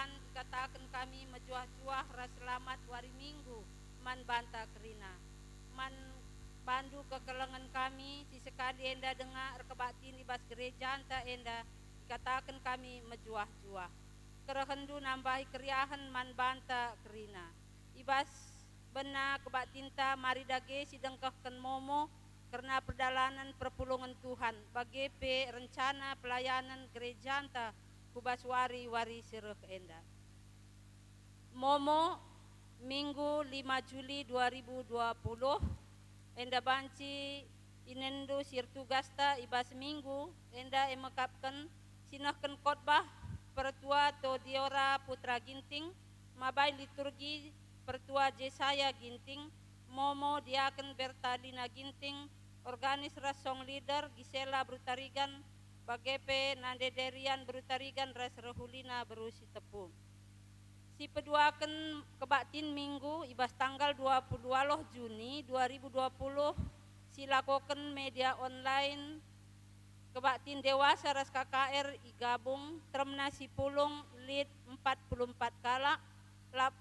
Tuhan katakan kami mejuah-juah ras selamat wari minggu man banta kerina man bandu kekelengan kami si sekali enda dengar kebatin ibas gereja anta enda katakan kami mejuah-juah kerehendu nambahi keriahan man banta kerina ibas bena kebatinta mari dage sidengkahkan momo karena perdalanan perpulungan Tuhan bagi rencana pelayanan gereja anta kubaswari wari sireh enda momo Minggu 5 Juli 2020 enda banci inendo sirtugasta ibas minggu enda emekapkan sinahkan khotbah pertua to Diora Putra Ginting mabai liturgi pertua Jesaya Ginting momo diaken Bertalina Ginting organis rasong leader Gisela Brutarigan bagepe nandederian Brutarigan ras Rahulina berusi tepu si peduaken kebatin minggu ibas tanggal 22 Juni 2020 silakoken media online kebatin dewasa ras KKR igabung termna si pulung lead 44 kala lap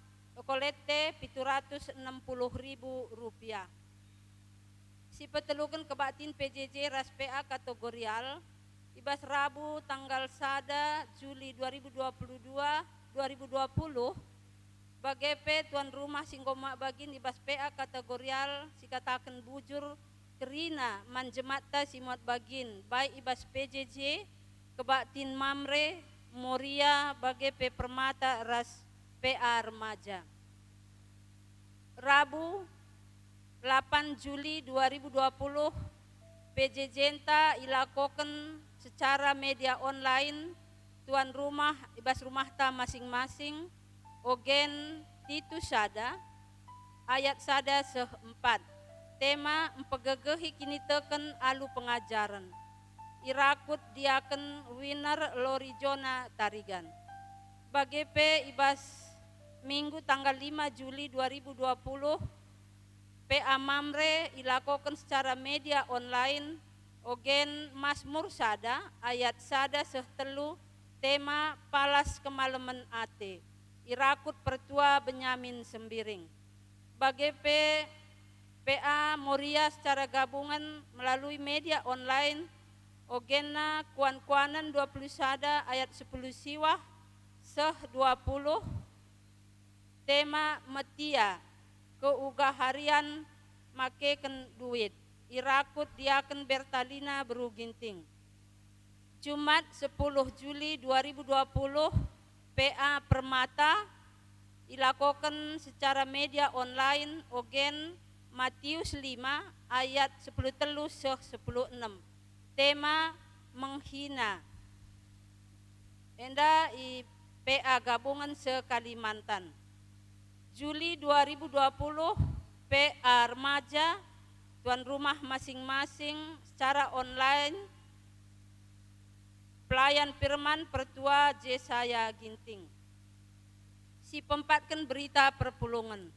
kolete 760.000 rupiah si petelukan kebatin PJJ ras PA kategorial ibas Rabu tanggal 1 Juli 2020 bagepe tuan rumah singgoma bagin ibas PA kategorial sikatakan bujur kerina manjematta simot bagin baik ibas PJJ kebatin Mamre Moria bagepe permata ras PA remaja Rabu 8 Juli 2020 PJJ enta ilakoken secara media online tuan rumah ibas rumah ta masing-masing ogen titu sada ayat sada seempat tema empegegehi kini teken alu pengajaran irakut diaken winner Lorijona Tarigan bagepe ibas minggu tanggal 5 Juli 2020 PA Mamre ilakoken secara media online ogen Mazmur sada ayat sada sehtelu tema palas kemalaman ate irakut pertua Benyamin Sembiring bagepe PA Moria secara gabungan melalui media online ogena kuan-kuanan 20 sada ayat 10 siwah seh 20 tema metia keuga harian makeken duit irakut diaken Bertalina Beruginting Jumat 10 Juli 2020 PA Permata ilakoken secara media online ogen Matius 5 ayat 10 telu seh 10 6 tema menghina enda i PA gabungan se-Kalimantan Juli 2020 PA remaja tuan rumah masing-masing secara online pelayan firman pertua Jesaya Ginting si pempatkan berita perpulungan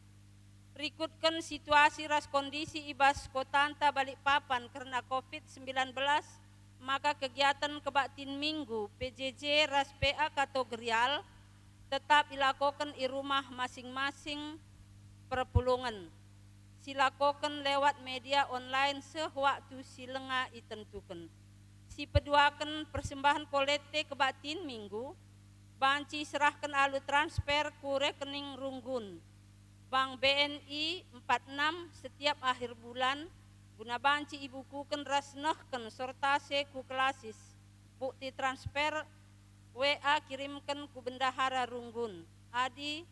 rikutkan situasi ras kondisi ibas kotanta Balikpapan karena COVID-19 maka kegiatan kebatin minggu PJJ ras PA kategorial tetap dilakukan di rumah masing-masing perpulungan silakokan lewat media online sewaktu silenga itentukan si peduakan persembahan kolekte kebatin minggu banci serahkan alu transfer ku rekening runggun Bank BNI 46 setiap akhir bulan guna banci ibukuken rasnehken sortase ku kelasis bukti transfer WA kirimkan ku bendahara runggun adi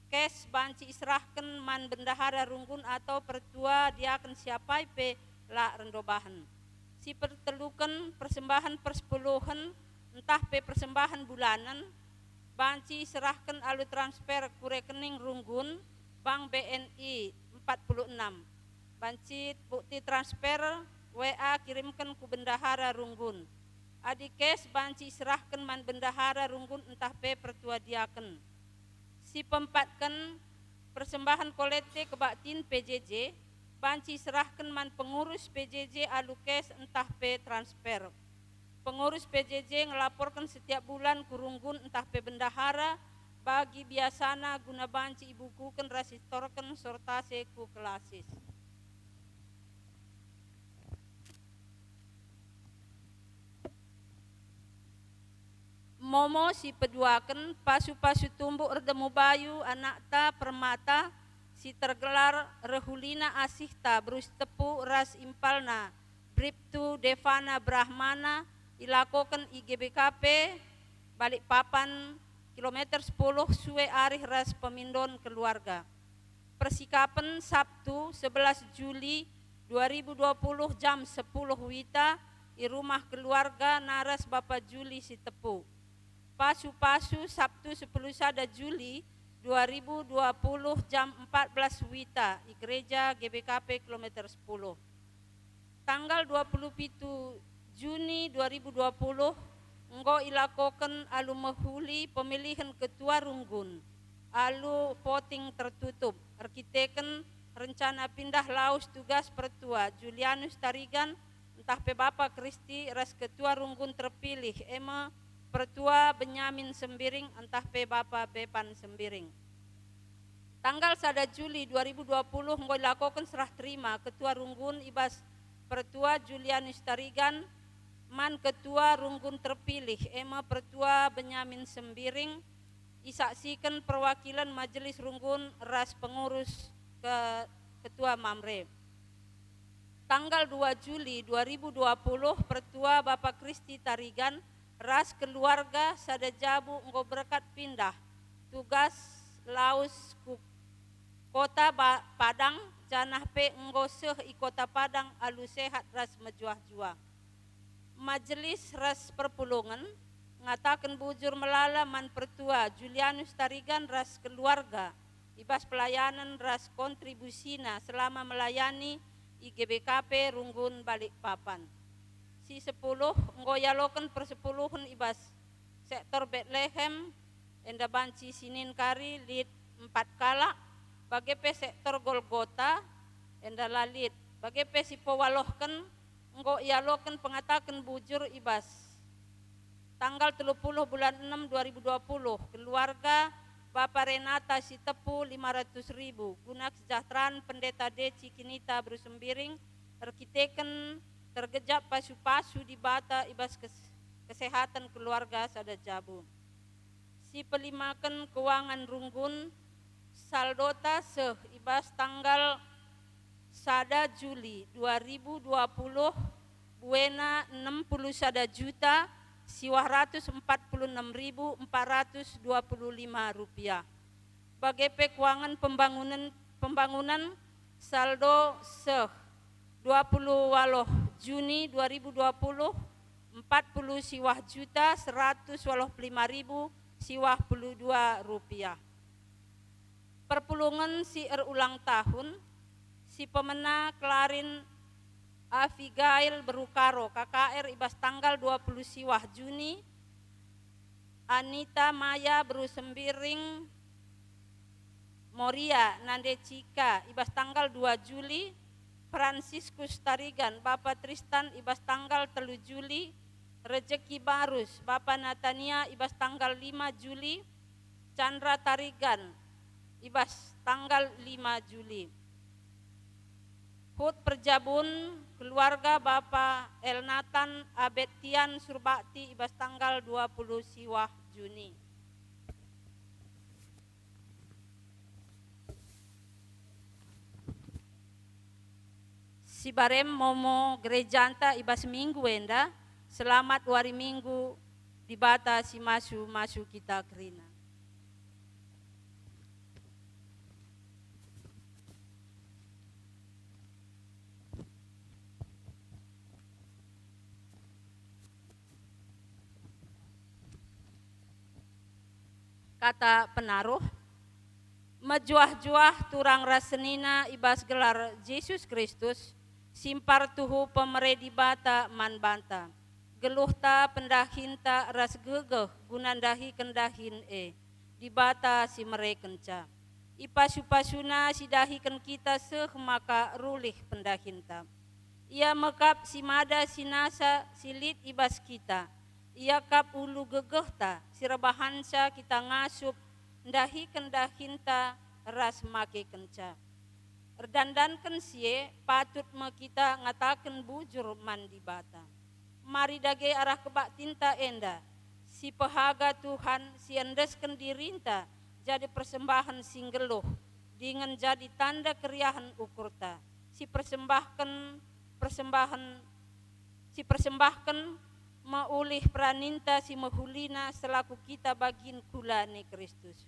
cash banci serahkan man bendahara runggun atau pertua diakan siapa pe la rendobahan si pertelukan persembahan persepuluhan entah pe persembahan bulanan banci serahkan alu transfer ku rekening runggun Bank BNI 46 banci bukti transfer WA kirimkan ku bendahara runggun adi cash banci serahkan man bendahara runggun entah pe pertua diaken si pempatkan persembahan kolekte kebatin PJJ banci serahkan man pengurus PJJ alu cash entah pe transfer pengurus PJJ ngelaporkan setiap bulan ku runggun entah pe bendahara bagi biasana guna banci ibukuken rasistorken sortase ku kelasis. Momo si peduaken pasu-pasu tumbuk erdemu bayu anakta permata si tergelar rehulina asihta berus tepu ras impalna Briptu Devana Brahmana ilakoken IGBKP Balikpapan kilometer 10 suwe arih ras pemindon keluarga. Persikapan Sabtu 11 Juli 2020 jam 10 wita di rumah keluarga naras Bapak Juli si tepu. Pasu-pasu Sabtu 10 Juli 2020 jam 14 wita di gereja GBKP kilometer 10. Tanggal 27 Juni 2020 enggo ilakoken alu mehuli pemilihan ketua runggun alu voting tertutup arkiteken rencana pindah laus tugas pertua Julianus Tarigan entah pe Bapak Kristi ras ketua runggun terpilih Emma Pertua Benyamin Sembiring entah pe Bapak Bepan Sembiring. Tanggal 1 Juli 2020 enggo ilakoken serah terima ketua runggun ibas Pertua Julianus Tarigan man ketua runggun terpilih Emma Pertua Benyamin Sembiring isaksikan perwakilan majelis runggun ras pengurus ke ketua Mamre. Tanggal 2 Juli 2020 Pertua Bapak Kristi Tarigan ras keluarga sada jabu enggo berkat pindah tugas laus kota Padang janah pe enggo seh i kota Padang alu sehat ras mejuah-juah. Majelis ras perpulungan ngatakan bujur melala man Pertua Julianus Tarigan ras keluarga ibas pelayanan ras kontribusina selama melayani IGBKP Runggun Balikpapan. Si 10 enggo yaloken persepuluhan ibas sektor Bethlehem enda banci Sinin Kari lid 4 kala bagepe sektor Golgota enda lalit bagepe si powalohken enggo yaloken pengatakan bujur ibas tanggal 30 bulan 6 2020 keluarga Bapak Renata si tepu 500.000 guna kesejahteraan pendeta Deci Kinita Brusembiring arkiteken tergejap pasu-pasu di bata ibas kesehatan keluarga sada jabu. Si pelimakan keuangan runggun saldota seh ibas tanggal 1 Juli 2020 buena 61 juta siwah 146.425 rupiah. Bagepe keuangan pembangunan saldo seh 20 Juni 2020 40 siwah juta 125.000 siwah 22 rupiah. Perpulungan si ulang tahun si pemena Klarin Avigail Berukaro KKR ibas tanggal 20 siwah Juni. Anita Maya Brusembiring Moria Nande Cika ibas tanggal 2 Juli. Franciscus Tarigan Bapak Tristan ibas tanggal 3 Juli. Rezeki Barus Bapak Natania ibas tanggal 5 Juli. Chandra Tarigan ibas tanggal 5 Juli. Hut Perjabun keluarga Bapak Elnatan Abetian Surbakti ibas tanggal 20 siwah Juni. Si barem momo gerejanta ibas minggu enda selamat wari minggu di bata si masu kita kerina. Kata penaruh mejuah-juah turang rasenina ibas gelar Yesus Kristus simpar tuhu pemeredi bata man banta geluh ta pendahinta ras gegeh gunandahi kendahin di bata si merekenca ipasu-pasuna si dahiken kita seh maka rulih pendahinta ia mekap si mada sinasa silit ibas kita ia kap ulu gegeh ta si rebahansa kita ngasup ndahi kendahinta ras make kenca. Erdandanken sie patut me kita ngataken bujur mandi bata. Mari dage arah kebak tinta enda, si pehaga Tuhan si endesken dirinta jadi persembahan singgeluh, dengan jadi tanda keriahan ukurta. Si persembahkan maulih praninta si mahulina selaku kita bagin kulane Kristus.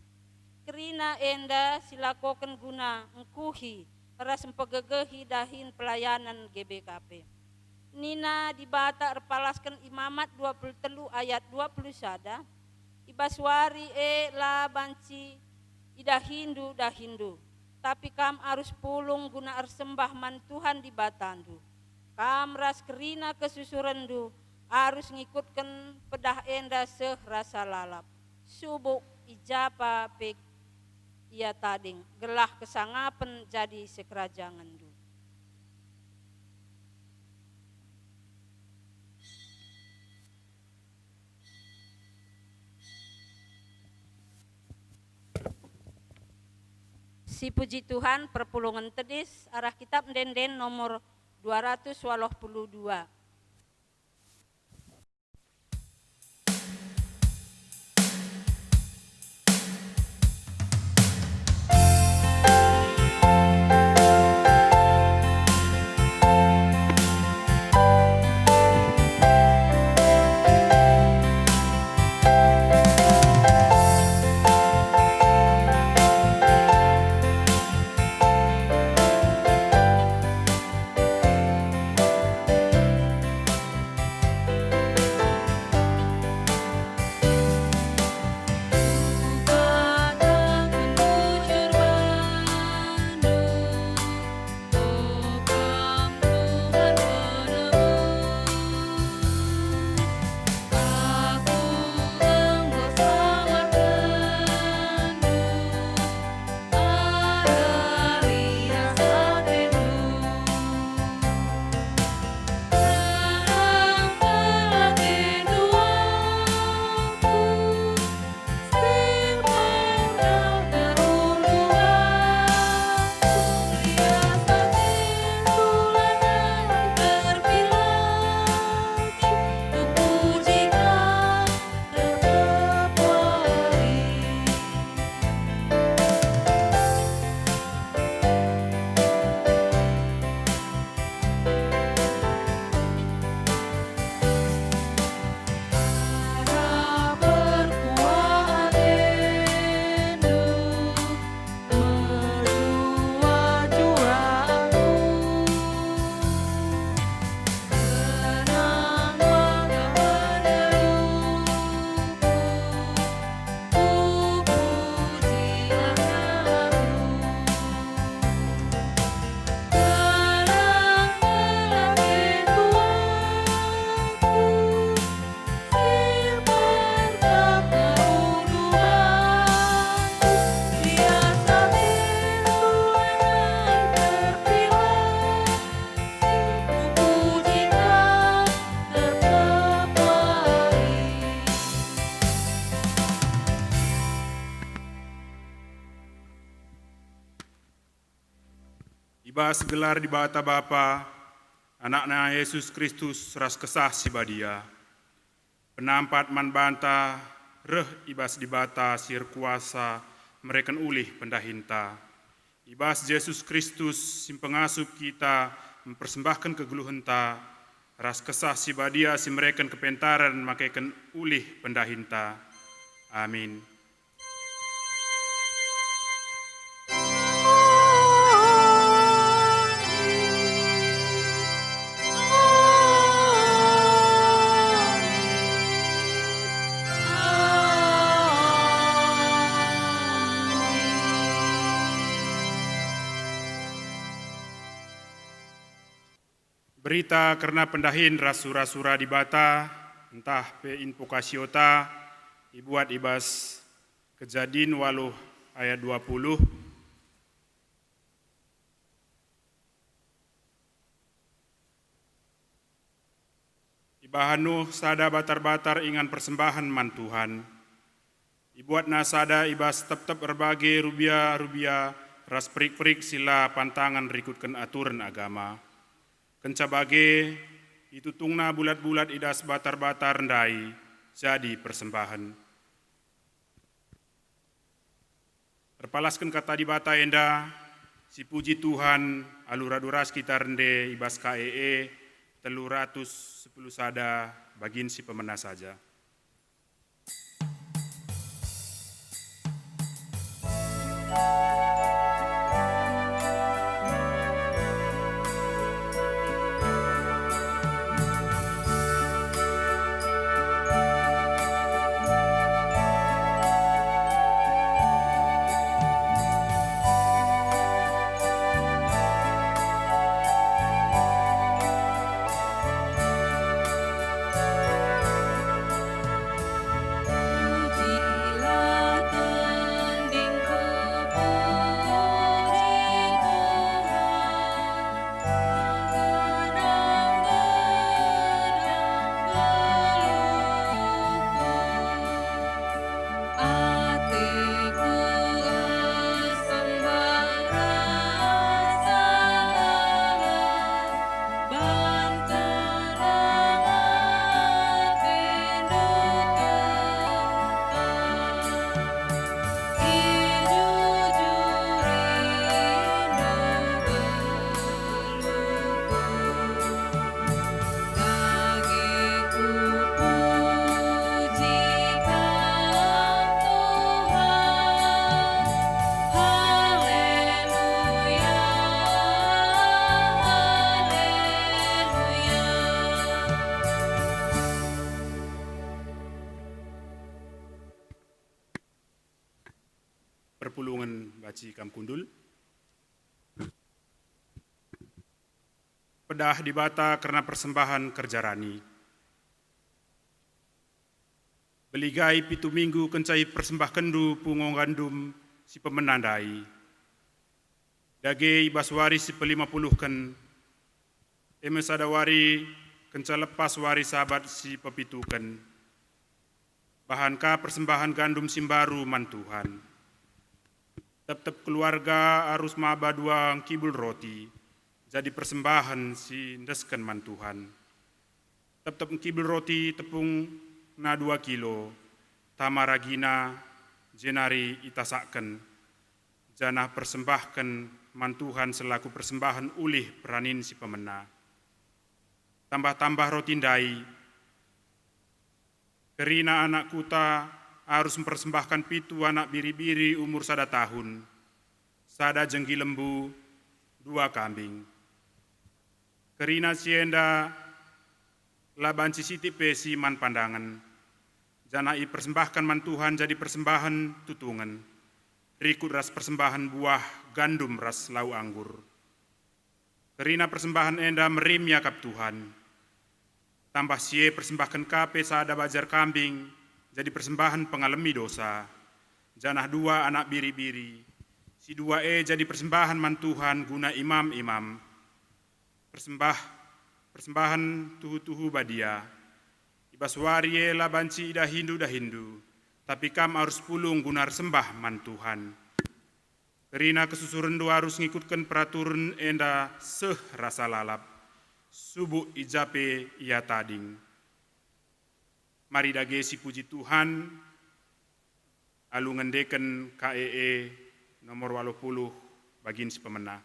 Kerina enda silakoken guna engkuhi ras empegegehi dahin pelayanan GBKP. Nina dibata erpalaskan imamat 23 ayat 20 sada. Ibaswari la banci idahindu dahindu. Tapi kam arus pulung guna ersembah man Tuhan di batandu. Kam ras kerina kesusurendu arus ngikutkan pedah enda seh rasa lalap. Subuk ijapa pek ia tading gelah kesangapen jadi sekerajangandu. Si puji Tuhan perpulungan tedis arah kitab denden nomor 282. Ibas gelar di bata Bapa, anaknya Yesus Kristus ras kesah si badia. Penampat man banta, reh ibas di bata sir kuasa, mereka ulih pendahinta. Ibas Yesus Kristus sim pengasup kita, mempersembahkan kegeluhenta, ras kesah si badia si mereka kepentaran makaikan ulih pendahinta. Amin. Berita karena pendahin rasura-sura di bata, entah pe invokasiota, ibuat ibas Kejadian 8 ayat 20. Ibahanu sada batar-batar ingan persembahan man Tuhan. Ibuat nasada ibas tetap berbagai rubia ras perik-perik sila pantangan rikutkan aturan agama. Kencabage itu tungna bulat-bulat idas batar-batar ndai jadi persembahan. Terpalaskan kata di bata enda, si puji Tuhan aluraduras kita rende ibas KEE 310 sada bagin si pemena saja. Perpulungan baci kam kundul. Pedah di bata karena persembahan kerja rani. Beligai pitu minggu kencai persembah kendu pungong gandum si pemenandai. Dage ibaswari si pe-50 ken. Emes adawari kenca lepas wari sahabat si pepituken. Bahanka persembahan gandum simbaru man Tuhan. Tetap keluarga harus maba dua kibul roti, jadi persembahan si ndesken man Tuhan. Tetap kibul roti tepung na 2 kilo, tamaragina jenari itasaken, janah persembahkan man Tuhan selaku persembahan ulih peranin si pemena. Tambah-tambah roti ndai, kerina anak kuta harus mempersembahkan 7 anak biri-biri umur 1 tahun, 1 jengki lembu, 2 kambing. Kerina sienda labanci siti pesi man pandangan, janai persembahkan man Tuhan jadi persembahan tutungan, rikut ras persembahan buah gandum ras lau anggur. Kerina persembahan enda merim yakap Tuhan, tambah sie persembahkan kape sada bajar kambing, jadi persembahan pengalami dosa, janah 2 anak biri-biri, si 2 jadi persembahan man Tuhan guna imam-imam, persembahan tuhu-tuhu badia, ibaswarie labanci ida Hindu, tapi kam harus pulung guna sembah man Tuhan. Kerina kesusuran 2 harus ngikutkan peraturan enda seh rasa lalap, subuh ijape ia tading. Mari dage si puji Tuhan, alu ngendeken KEE nomor 80 bagin si pemena.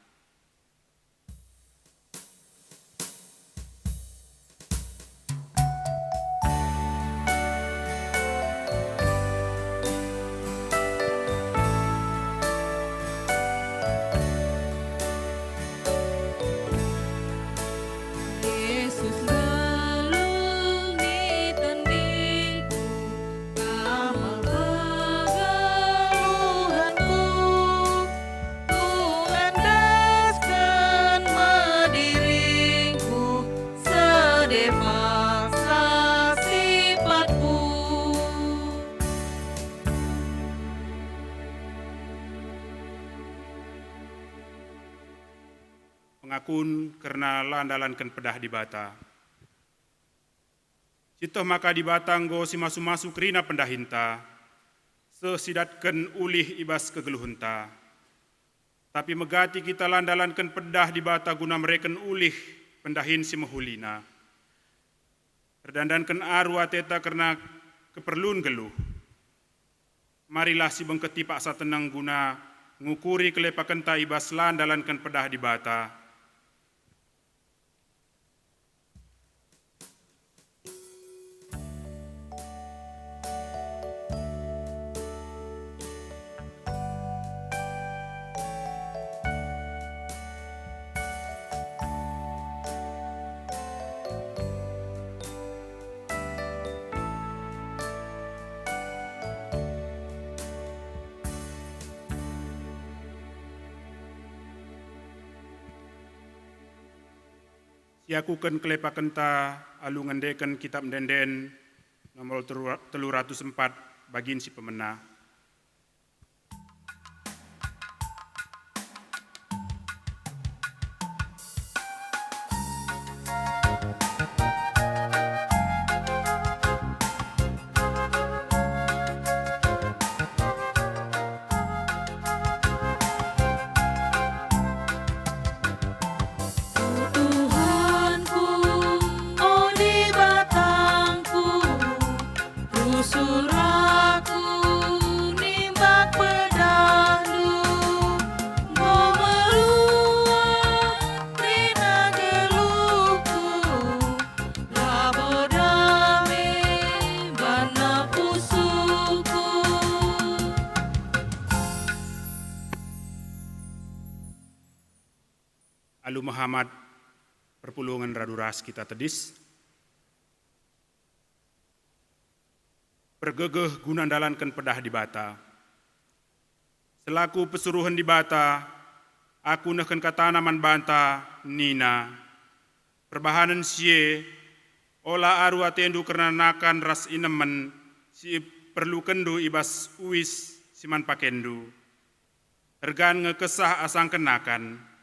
Pengakun karena landalankan pedah di bata. Citoh maka di batanggo si masu-masu kerina pendahinta, sesidatken ulih ibas kegeluhunta. Tapi megati kita landalankan pedah di bata guna mereken ulih pendahin si mehulina. Terdandankan arwah teta karena keperluan geluh. Marilah si bengketi paksa tenang guna ngukuri kelepakan ta ibas landalankan pedah di bata. Siakukan kelepakan ta alu ngendekan kitab denden nomor 304 bagin si pemena. Alu Muhammad perpulungan raduras kita tedis. Pergegeh guna dalankan pedah di bata. Selaku pesuruhan di bata, aku neken katanaman banta Nina. Perbahanan sie, olah aru atendu karena nakan ras inemen, si perlu kendu ibas uis siman pakendu. Ergan ngekesah asang kenakan,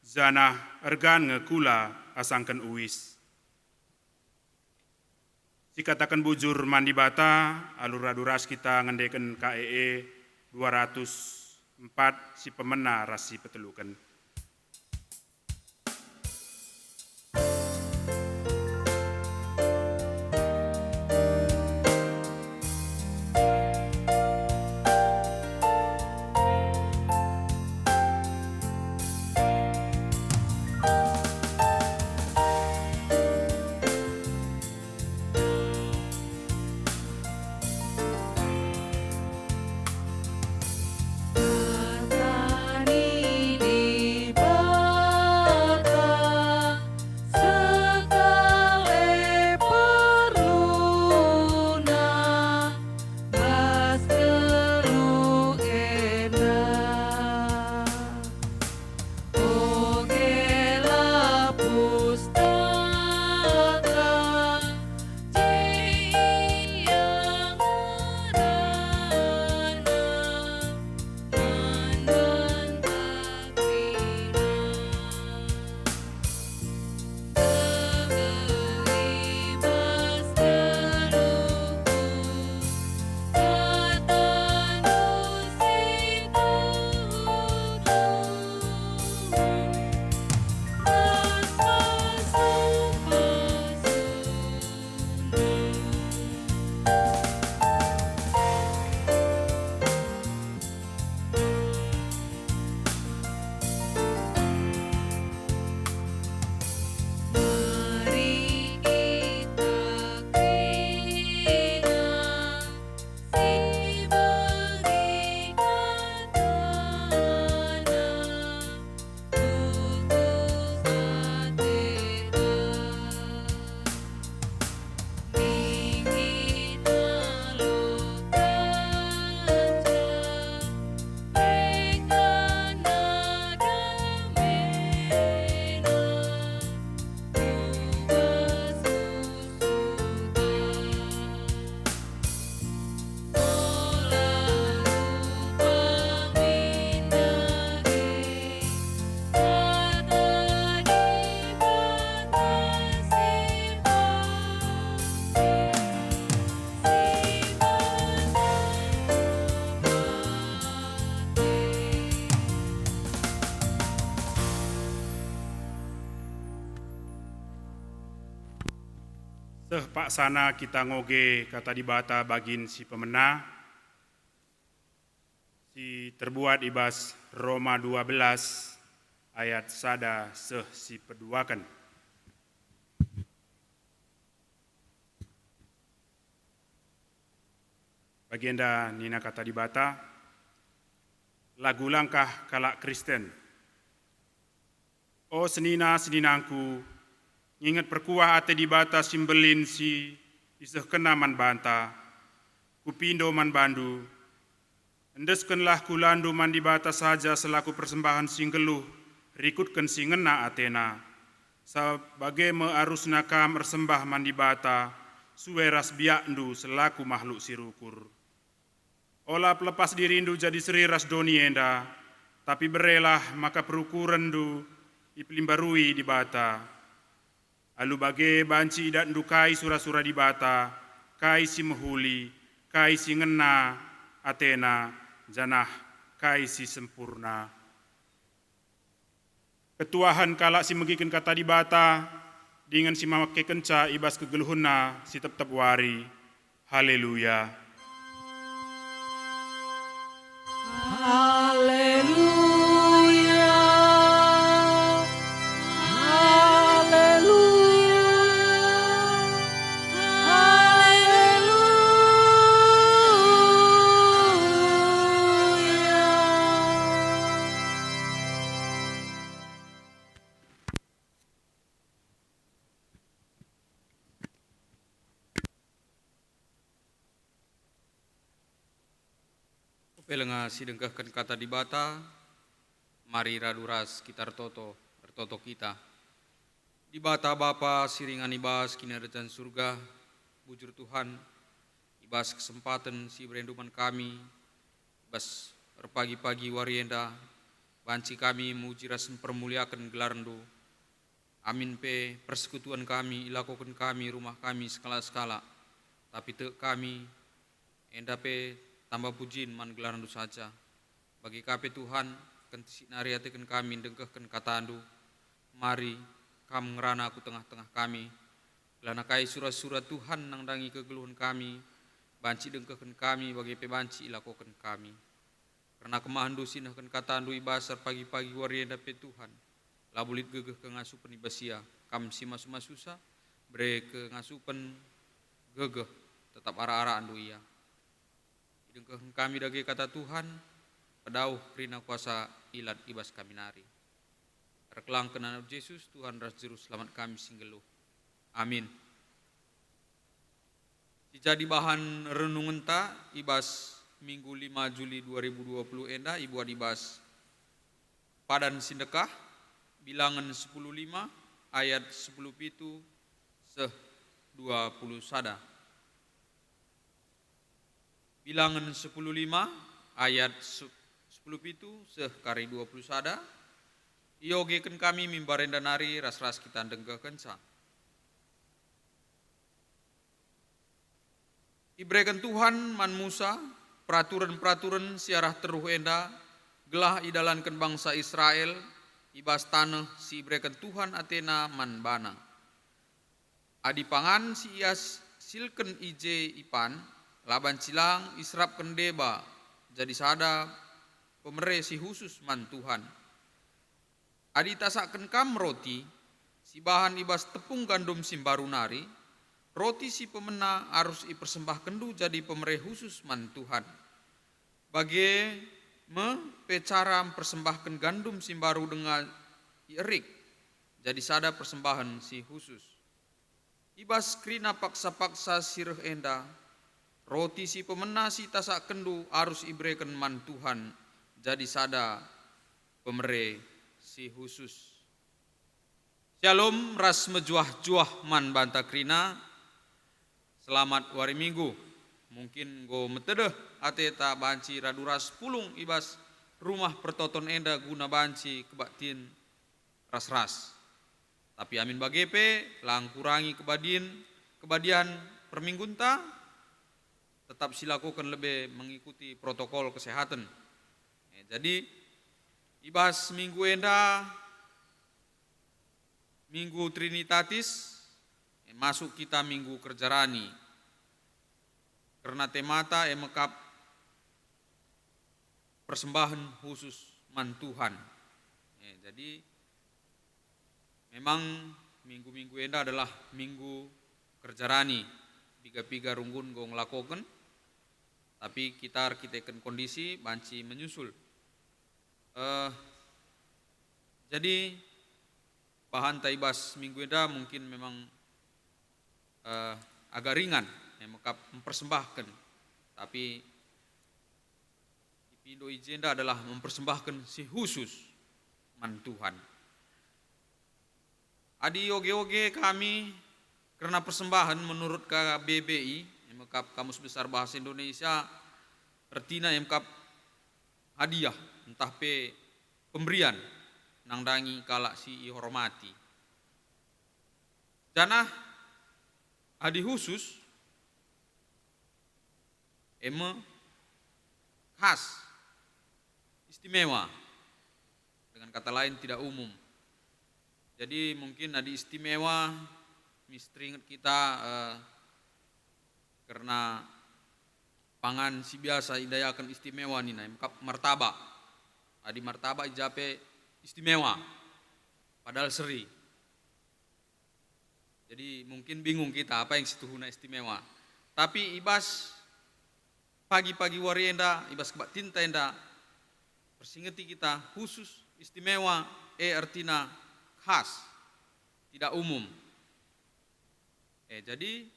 zanah ergan ngekula asangken uis. Si katakan bujur mandi bata, alur raduras kita ngendeken KEE 204 si pemena rasi petelukan. Teh pak sana kita ngoge kata dibata bagin si pemena, si terbuat ibas Roma 12 ayat sada seh si peduakan. Bagienda nina kata dibata, lagu langkah kalak Kristen. O senina-seninangku, nginget perkuah ate dibata simbelin si iseh kena man banta, kupindo man bandu, endeskenlah kulandu man dibata saja selaku persembahan singgeluh, rikutken si ngena atena, sebagai mearusna kam ersembah man dibata, suweras biakndu selaku makhluk sirukur. Olah pelepas dirindu jadi seriras doni enda, tapi berelah maka perukurendu iplimbarui di bata. Alu bage banci idat ndukai sura-sura di bata, kai si mehuli, kai si ngena, atena, janah, kai si sempurna. Ketuahan kalak si megiken kata di bata, dengan si mamake kenca ibas kegeluhuna si tetap wari. Haleluya. Haleluya, haleluya, Pelenga sidengkahkan kata di bata, mari raduras kita ertoto kita. Di bata Bapa siringan ibas kinerjan surga, bujur Tuhan, ibas kesempatan si berenduman kami, ibas berpagi-pagi warienda, banci kami muji rasen permuliakan gelarndu. Amin pe persekutuan kami, ilakukan kami, rumah kami skala-skala, tapi te kami, enda pe tambah pujin man gelarandu saja. Bagi kape Tuhan, kentisi nariatekan kami, dengkehkan katandu. Mari, kamu ngerana aku tengah-tengah kami. Gelana kai surat-surat Tuhan nang dangi kegeluhan kami. Banci dengkehkan kami, bagi pebanci ilakokan kami. Karena kemahandu sinahkan katandu ibasar pagi-pagi warienda pe Tuhan. Labulit gegeh ke ngasupen ibasia. Kam si masu-masusa, bre ke ngasupen gegeh, tetap ara-ara andu iya. Dengkehkan kami dagi kata Tuhan, pedauh rina kuasa ilat ibas kami nari. Reklang kenanau Yesus, Tuhan ras juru selamat kami singgeluh. Amin. Jadi bahan renungan ta ibas Minggu 5 Juli 2020 enda ibu adibas padan sindekah bilangan 10:5 ayat 10 pitu seh 20 sada. Bilangan 10:5 ayat 10 pitu seh kari 20 sada. Iogekan kami mimbarenda nari ras-ras kita dengkehkan sa. Ibrekan Tuhan man Musa peraturan-peraturan siarah teruh enda gelah idalankan bangsa Israel ibas tanah si ibrekan Tuhan Atena man bana. Adi pangan si ias silken ije ipan laban cilang israp kendeba jadi sada pemere si khusus man Tuhan. Adi tasaken kam roti si bahan ibas tepung gandum simbaru nari roti si pemena harus ipersembahkan du jadi pemere khusus man Tuhan. Bagi pecara mempersembahkan gandum simbaru dengan erik jadi sada persembahan si khusus. Ibas krina paksa-paksa sireh enda roti si pemena si tasak kendu harus ibrekan man Tuhan jadi sada pemere si khusus. Shalom ras mejuah-juah man banta krina. Selamat wari minggu. Mungkin go metedeh ateta banci raduras pulung ibas rumah pertoton enda guna banci kebatin ras-ras. Tapi amin bagepe lang kurangi kebadian perminggunta tetap silakukan lebih mengikuti protokol kesehatan. Jadi ibas minggu enda minggu Trinitatis masuk kita minggu kerja rani. Karena temata mekap persembahan khusus man Tuhan. Jadi memang minggu-minggu enda adalah minggu kerja rani. Piga-piga runggun gong lakokan. Tapi kita kondisi banci menyusul. Jadi bahan taibas minggu enda mungkin memang agak ringan, mekap mempersembahkan. Tapi Indo Ijenda adalah mempersembahkan si khusus man Tuhan. Adi oge-oge kami karena persembahan menurut KBBI, mekap Kamus Besar Bahasa Indonesia, artinya mekap hadiah, entah pemberian nangdangi kalak si hormati. Jana adi khusus khas, istimewa, dengan kata lain tidak umum. Jadi mungkin adi istimewa, misteri kita karena pangan si biasa idaya akan istimewa nih, mekap martabak. Adi martabak ijape istimewa, padahal seri. Jadi mungkin bingung kita apa yang situhuna istimewa. Tapi ibas pagi-pagi warienda, ibas kebak tinta enda, persingeti kita khusus, istimewa, artinya khas, tidak umum. Jadi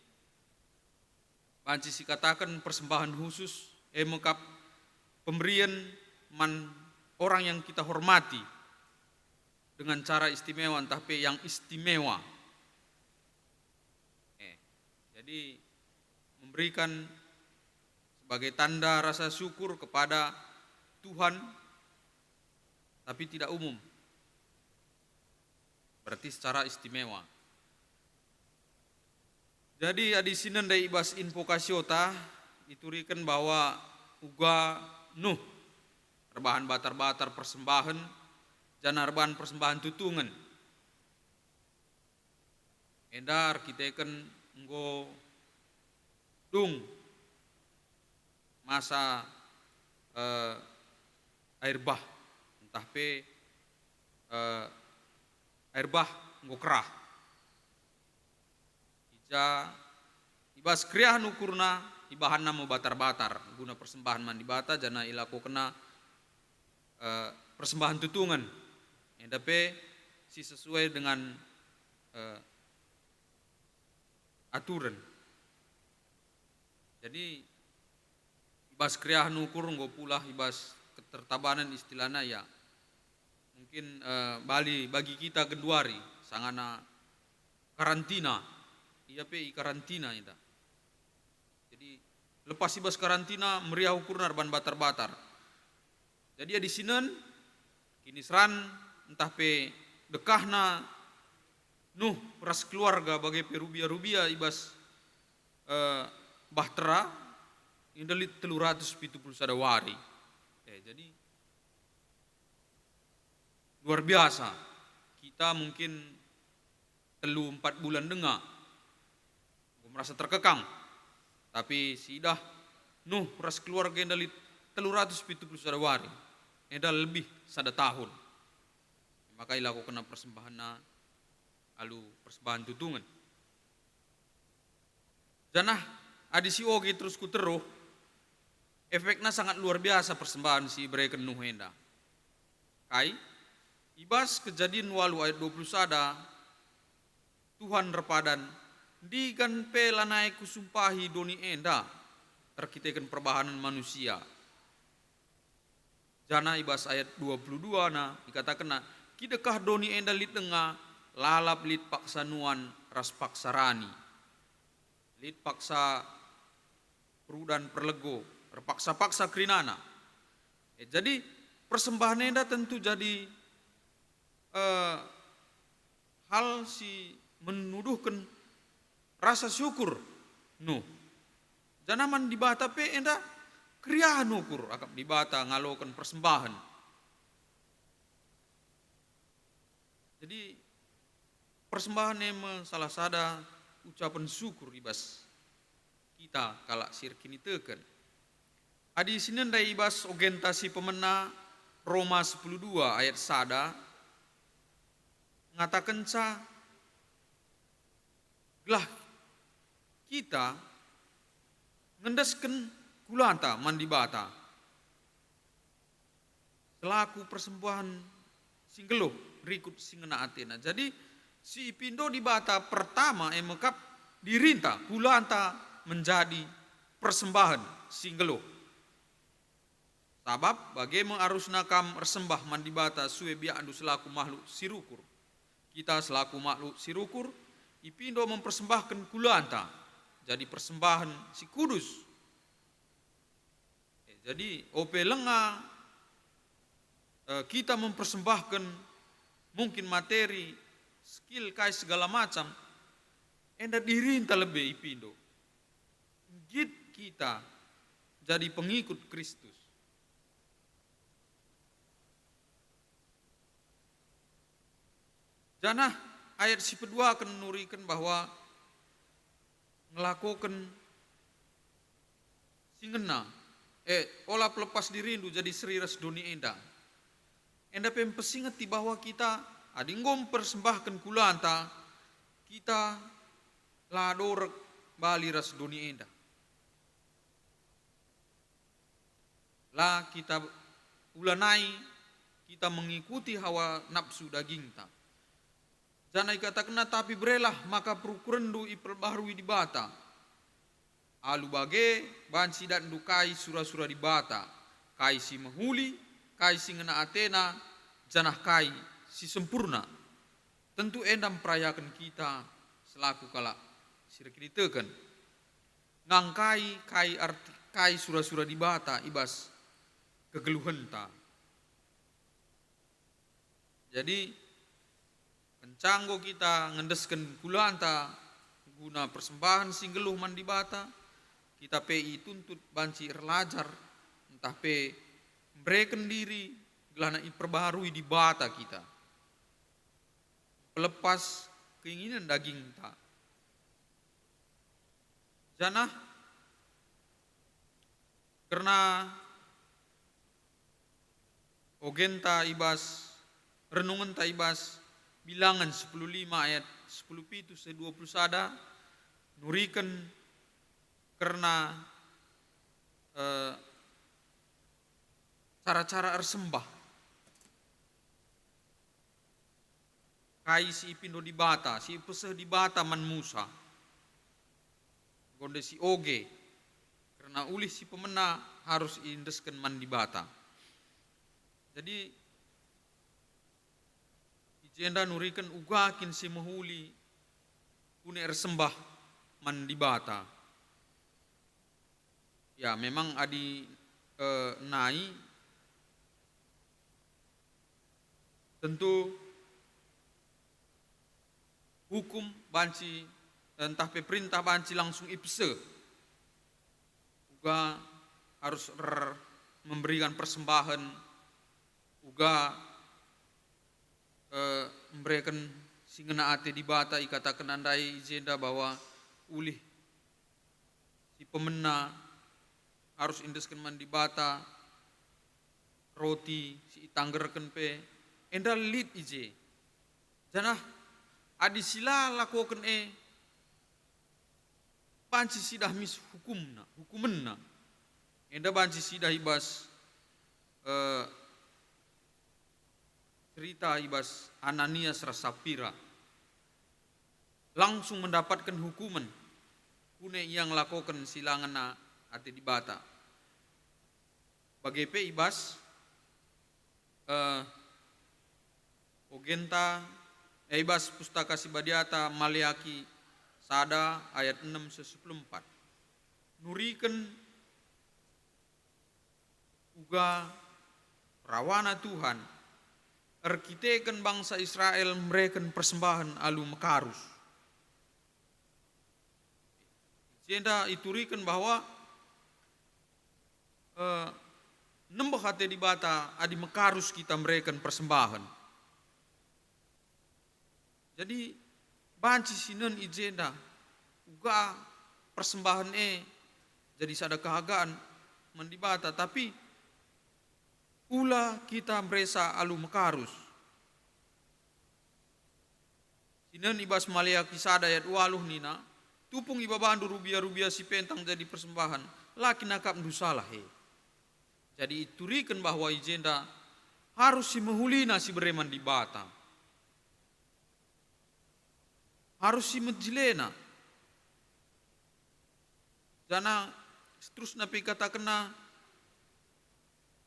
banci si katakan persembahan khusus, mengkap pemberian man orang yang kita hormati dengan cara istimewa, entah yang istimewa. Jadi memberikan sebagai tanda rasa syukur kepada Tuhan, tapi tidak umum. Berarti secara istimewa. Jadi adi sinan dari ibas invokasiota diturikan bahwa uga nuh rebahan batar-batar persembahan jana rebahan persembahan tutungan. Endar kita kan nggo dung masa air bah, entah air bah nggo kerah. Ija ibas kriah nukurna ibahan namo batar-batar guna persembahan mandi bata jana ilaku kena persembahan tutungan. Endape si sesuai dengan aturan. Jadi ibas kriah nukur nggo pula ibas ketertabanan istilahnya ya. Mungkin Bali bagi kita genduari sangana karantina. Iya pe karantina ita. Jadi lepas ibas karantina meriah ukur narban batar-batar. Jadi di sinen kini seran entah pe dekahna nuh ras keluarga bagai perubia-rubia ibas bahtera indelit 370 sadawari. Jadi luar biasa. Kita mungkin 3-4 bulan dengar merasa terkekang. Tapi sidah nuh ras keluarga indelit 370 sadawari. Eda lebih sada tahun. Maka ilaku kena persembahan na alu persembahan tutungan. Janah adisi oge terus kuteruh. Efeknya sangat luar biasa persembahan si Ibrahim nuh enda. Kai ibas kejadian walu ayat 20 sada Tuhan repadan digan pelanai kusumpahi doni enda terkitekan perbahanan manusia. Jana ibas ayat 22 na dikatakan na kidekah doni enda lit tengah lalap lit paksa nuan ras paksa rani. Lit paksa perudan perlego terpaksa-paksa krinana. Jadi persembahan enda tentu jadi hal si menuduhkan rasa syukur. Nuh. Janaman dibata pe enda kriahan ukur akap dibata ngalokan persembahan. Jadi persembahan salah sada ucapan syukur ibas kita kalak sirkini teken. Adi sinenda ibas ogentasi pemena Roma 10:2 ayat sada ngatakan gelah kita ngendaskan kulanta mandi bata selaku persembahan singgeluh rikut singena Athena. Jadi si Ipindo di bata pertama emekap dirinta kulanta menjadi persembahan singgeluh. Sabab bagaimana arus nakam resembah mandi bata suwe biandu selaku makhluk sirukur. Kita selaku makhluk sirukur, Ipindo mempersembahkan kulanta jadi persembahan si kudus. Jadi ope lenga kita mempersembahkan mungkin materi, skill kai segala macam, enda dirinta lebih Ipindo. Git kita jadi pengikut Kristus. Janah ayat si kedua akan menurikan bahwa ngelakukan singena olah pelepas dirindu jadi seriras dunia enda. Enda pempesingeti bahwa kita adinggom persembahkan kulanta kita lador bali ras dunia enda. Lah kita ulanai kita mengikuti hawa nafsu daging ta. Jangan dikatakan tapi berelah maka perukurendu iperbaharui di bata. Alu bage bansi dan dukai sura-sura di bata. Kai si mahuli, kai si ngena Athena, janah kai si sempurna. Tentu endam perayakan kita selaku kalak sirkini teken. Ngangkai kai arti kai sura-sura di bata ibas kegeluhan ta. Jadi pencanggo kita ngendesken kulanta guna persembahan singgeluh mandi bata kita pei tuntut banci erlajar entah pe mereken diri gelana perbaharui di bata kita pelepas keinginan daging ta janah karena ogenta ibas renungan ta ibas Bilangan 10:5 ayat 10:7-20 sada nurikan karena cara-cara ersembah kai si Ipindo di bata si peseh di bata man Musa gonde si oge karena ulih si pemena harus indeskan man di bata. Jadi jenda nurikan ugakin si mahuli kune ersembah man di bata. Ya memang adi nai tentu hukum banci entah pemerintah banci langsung ipse uga harus memberikan persembahan uga memberikan singena ate di bata ikatakan andai jenda bahwa ulih si pemena harus indeskan man di bata roti si tanggerken pe enda lid ije janah adi sila lakukan banci sidah mis hukumenna enda banci sidah ibas cerita ibas Ananias Rasapira langsung mendapatkan hukuman kune yang lakukan silangan ate di bata bagepe ibas ogenta ibas pustaka Sibadiata Maleaki sada ayat 6-14 nurikan uga rawana Tuhan arkiteken bangsa Israel mereken persembahan alu mekarus. Jenda iturikan bahwa nembah hati di bata adi mekarus kita mereken persembahan. Jadi banci sinen ijenda uga persembahan jadi sada kehagaan mandibata, tapi ula kita meresa alu makarus. Sinan ibas malia kisada ayat 8 nina, tupung iba bandu rubia-rubia si pentang jadi persembahan, laki nakap salah Jadi iturikan bahwa ijenda harus si mehulina si bereman di bata. Harus si menjilena. Jana terus napi kata kena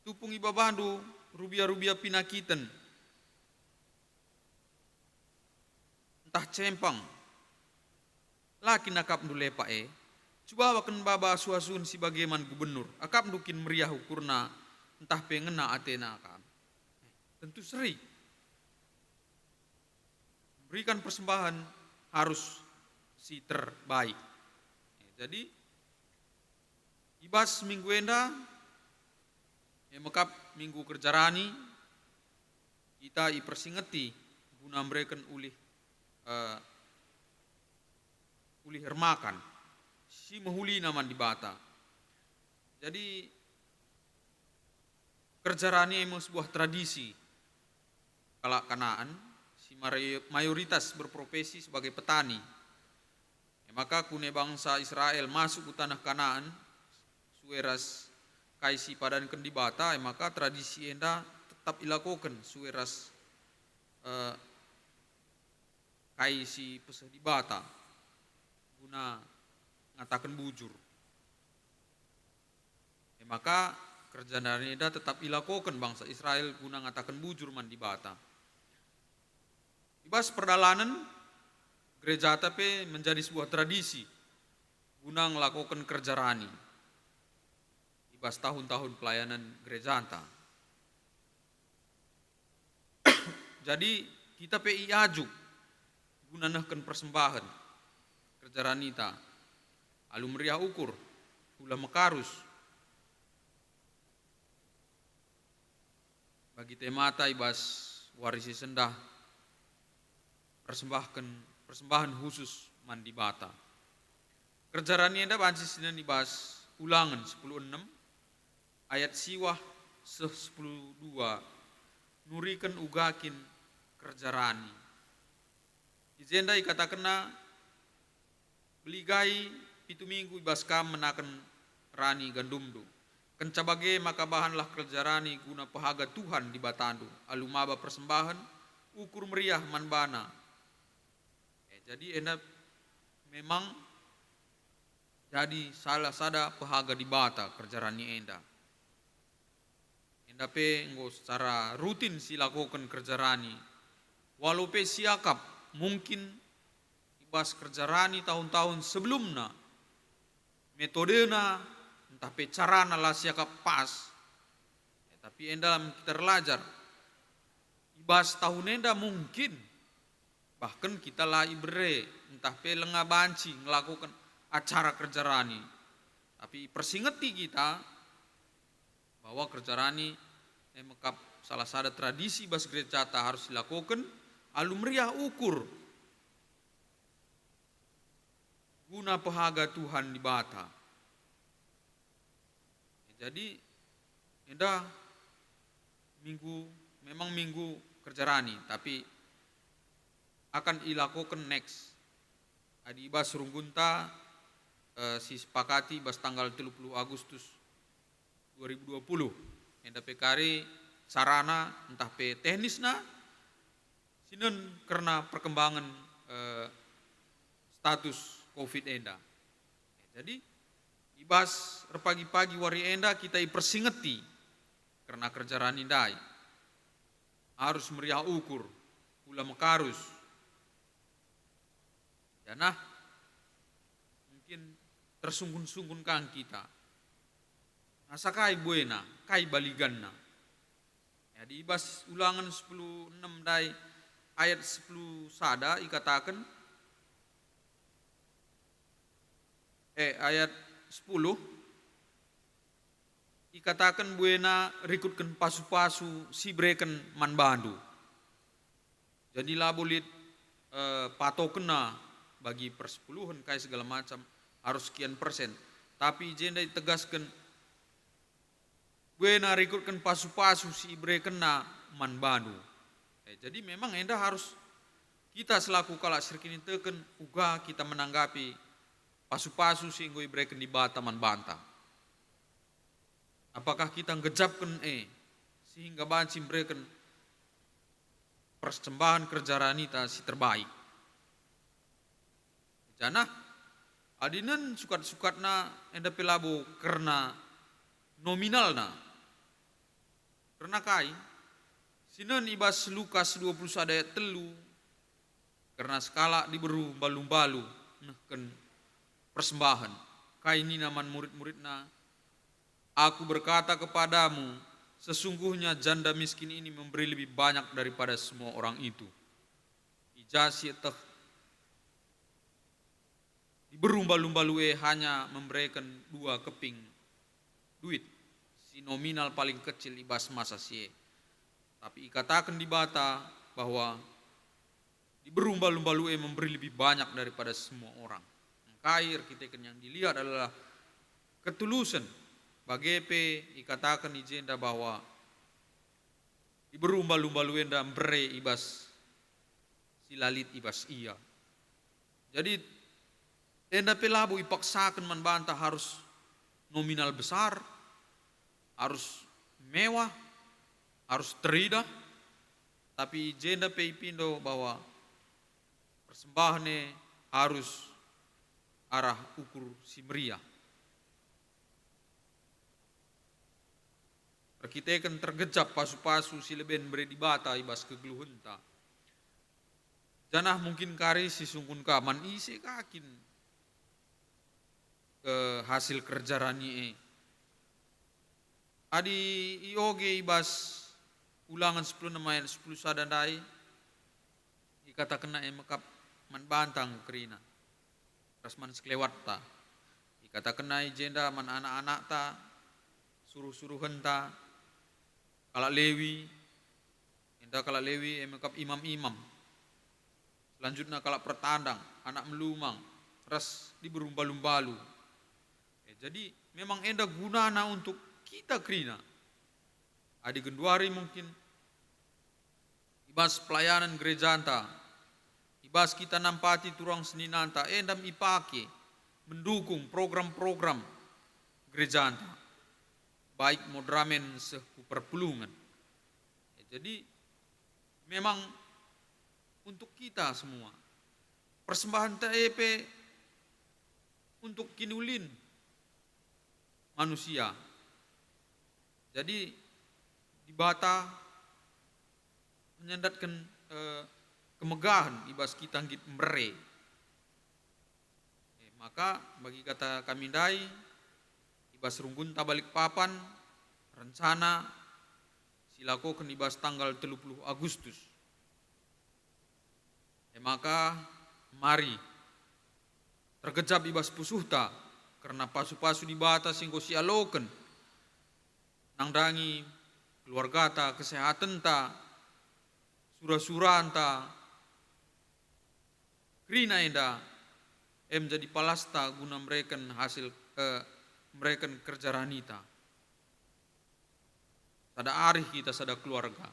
tupung iba bandu rubia-rubia pinakiten. Entah cempang. Laki nakap lepa coba wakan baba suasun si bagaimana gubernur. Akap dukin meriah ukurna entah pengena atena akap. Tentu seri. Berikan persembahan harus si terbaik. Jadi ibas minggu enda mekap minggu kerjarani kita ipersingeti guna memberikan ulih hermakan si mehuli naman di bata. Jadi kerjarani emang sebuah tradisi kalak kanaan si mayoritas berprofesi sebagai petani. Maka kune bangsa Israel masuk ke tanah Kanaan sueras kaisi padan kendi bata, maka tradisi enda tetap ilakukan sueras kaisi pesah di bata guna ngatakan bujur. Maka kerjaan enda tetap ilakukan bangsa Israel guna ngatakan bujur man di bata. Ibas perdalanan gereja tapi menjadi sebuah tradisi guna melakukan kerja rani. Ibas tahun-tahun pelayanan gereja anta. Jadi kita PI ajuk guna nahkan persembahan kerja rani ta. Alu meriah ukur, hula mekarus. Bagi temata ibas warisi sendah persembahan khusus mandi bata. Kerjarani enda banci sinan dibahas ulangan 10:6 ayat siwah 10:2 nurikan ugakin kerjarani. Ijenda ikatakanna beligai pitu minggu ibas kam menakan rani gandumdu. Kencabage maka bahanlah kerjarani guna pahaga Tuhan di batandu. Alumaba persembahan ukur meriah manbana. Jadi enda memang jadi salah sada pahaga di bata kerjarani enda. Enda pe nggo secara rutin silakukan kerjarani. Walau pe siakap mungkin ibas kerjarani tahun-tahun sebelumnya metodena entah pe carana lah siakap pas. Tapi enda kita belajar ibas tahun enda mungkin bahkan kita lah ibre entah pe lengah banci melakukan acara kerjarani. Tapi persingeti kita bahwa kerjarani mekap salah satu tradisi bas gereja harus dilakukan alu meriah ukur guna pahaga Tuhan di bata. Jadi enda memang minggu kerjarani tapi akan dilakukan next. Adi ibas runggunta si sepakati bas tanggal 30 Agustus 2020. Enda pekari sarana entah pe teknisna sinen karena perkembangan status Covid enda. Jadi ibas pagi-pagi wari enda kita ipersingeti karena kerjaan indai harus meriah ukur ula mekarus. Nah, mungkin tersunggun-sunggun kang kita. Asa kai buena, kai baliganna. Ya di ibas ulangan 10:6 dai ayat 10 sada ikatakan ayat 10 ikatakan buena rikutkan pasu-pasu si breken man bandu. Jadi lah bulit patokena bagi persepuluhan kayak segala macam harus sekian persen. Tapi jenda ditegaskan gue narikutkan pasu-pasu si ibre kena man banu. Jadi memang enda harus kita selaku kalak sirkini teken uga kita menanggapi pasu-pasu si gue ibre di bata man banta. Apakah kita ngejapkan sehingga banci mereka persembahan kerja ranita si terbaik. Jana adinan sukat-sukatna enda pelabo karena nominalna. Karena kai sinan ibas Lukas 21 ayat 3 karena skala diberu balu-balu nehken persembahan. Kai ini naman murid-muridna, aku berkata kepadamu, sesungguhnya janda miskin ini memberi lebih banyak daripada semua orang itu. Ijasi teh diberumba-lumbalue hanya memberikan 2 keping duit. Si nominal paling kecil ibas masa sie. Tapi ikatakan di bata bahwa diberumba-lumbalue memberi lebih banyak daripada semua orang. Kair kita yang dilihat adalah ketulusan. Bagepe ikatakan di jenda bahwa diberumba-lumbalue dan bere ibas silalit ibas iya. Jadi enda pelabu ipaksakan membantah harus nominal besar, harus mewah, harus terida, tapi jenda pindo bahwa persembahannya harus arah ukur si meriah. Perkitekan tergejap pasu-pasu si leben beri di bata ibas kegeluhenta. Janah mungkin kari si sungkun kaman isi kakin ke hasil kerja rani Adi ioge ibas ulangan 10 ayat 10 sadandai dikata kena mekap man bantang kerina rasman sekelewat ta dikata kena jenda man anak-anak ta suruh-suruhan ta kalak lewi enda kalak lewi mekap imam-imam selanjutnya kalak pertandang anak melumang ras diberumba-lumbalu. Jadi memang enda gunana untuk kita kerina. Adi genduari mungkin ibas pelayanan gereja anta, ibas kita nampati turang seninanta, endam ipake mendukung program-program gereja anta, baik modramen sehu perpulungan. Jadi memang untuk kita semua persembahan TEP untuk kinulin manusia. Jadi di bata menyandatkan kemegahan ibas kita ngit mere. Maka bagi kata kami dai ibas runggun tabalik papan rencana silakokan ibas tanggal 30 Agustus. Maka mari terkejap ibas pusuhta karena pasu-pasu di bata singgo sialoken nangdangi keluarga ta, kesehatan ta, surah-surah ta, kerina enda, jadi palasta guna mereka hasil mereka kerja ranita. Sada arih kita sada keluarga,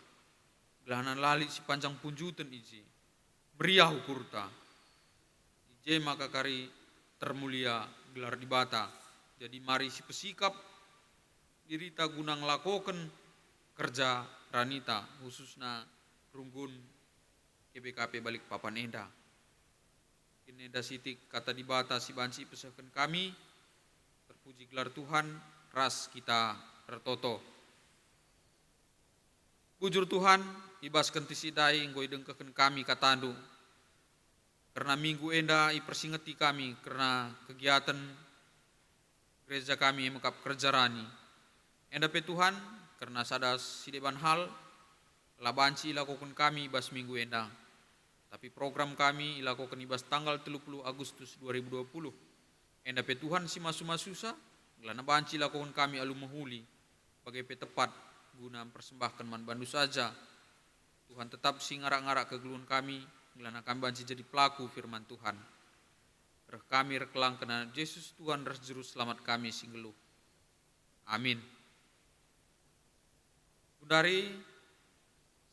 gelahanan lali si panjang punjutan iji, meriah ukurta, ije maka kari termulia gelar di bata. Jadi mari si pesikap dirita gunang lakoken kerja ranita khususnya runggun KBKP balik papan enda. Ini enda sitik kata di bata si banci pesakan kami terpuji gelar Tuhan ras kita tertoto. Bujur Tuhan ibas kentisidai ngoi dengkeken kami katandu karena minggu enda ipersingeti kami karena kegiatan gereja kami mekap kerja rani. Enda pe Tuhan karena sadas sideban hal labanci ilakokan kami ibas minggu endang. Tapi program kami ilakokan ibas tanggal 30 Agustus 2020. Enda pe Tuhan si masu-masusa gelana banci ilakokan kami alu mahuli bagai pe tepat guna mempersembahkan man bandu saja. Tuhan tetap si ngarak-ngarak kegeluhan kami gelana kami banci jadi pelaku firman Tuhan. Reh kami rekelang kena Yesus Tuhan reh juru selamat kami singgeluh. Amin. Dari